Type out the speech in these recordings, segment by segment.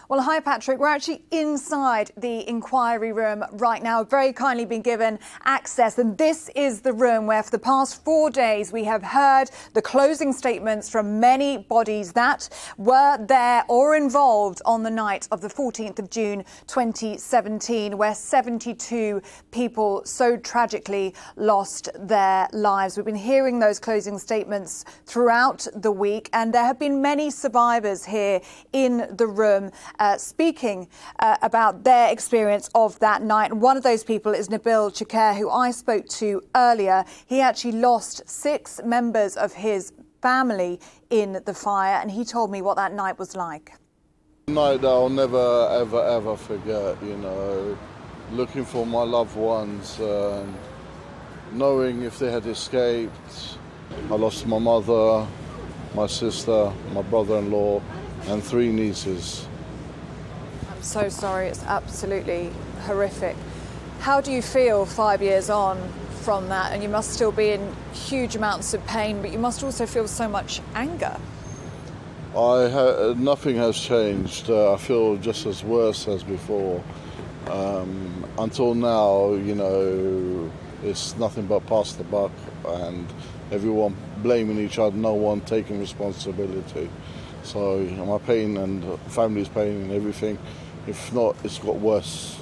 Well, hi, Patrick. We're actually inside the inquiry room right now. We've very kindly been given access, and this is the room where for the past 4 days we have heard the closing statements from many bodies that were there or involved on the night of the 14th of June 2017, where 72 people so tragically lost their lives. We've been hearing those closing statements throughout the week, and there have been many survivors here in the room speaking about their experience of that night. And one of those people is Nabil Chakir, who I spoke to earlier. He actually lost 6 members of his family in the fire, and he told me what that night was like. A night that I'll never, ever forget, you know, looking for my loved ones, knowing if they had escaped. I lost my mother, my sister, my brother-in-law, and 3 nieces. I'm so sorry, it's absolutely horrific. How do you feel 5 years on from that? And you must still be in huge amounts of pain, but you must also feel so much anger. Nothing has changed. I feel just as worse as before. Until now, you know, it's nothing but pass the buck and everyone blaming each other, no one taking responsibility. So my pain and family's pain and everything, if not, it's got worse.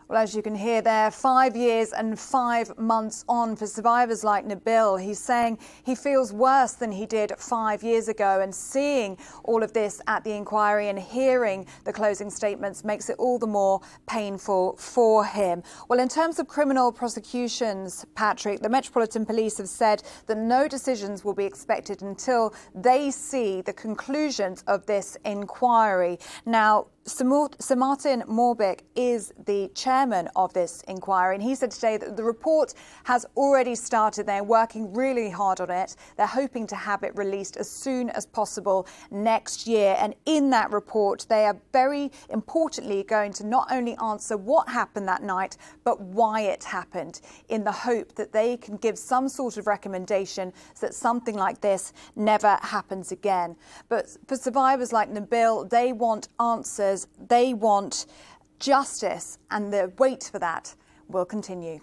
Well, as you can hear there, 5 years and 5 months on for survivors like Nabil. He's saying he feels worse than he did 5 years ago, and seeing all of this at the inquiry and hearing the closing statements makes it all the more painful for him. Well, in terms of criminal prosecutions, Patrick, the Metropolitan Police have said that no decisions will be expected until they see the conclusions of this inquiry. Now, Sir Martin Morbick is the chairman of this inquiry, and he said today that the report has already started. They're working really hard on it. They're hoping to have it released as soon as possible next year. And in that report, they are very importantly going to not only answer what happened that night, but why it happened, in the hope that they can give some sort of recommendation so that something like this never happens again. But for survivors like Nabil, they want answers. They want justice, and the wait for that will continue.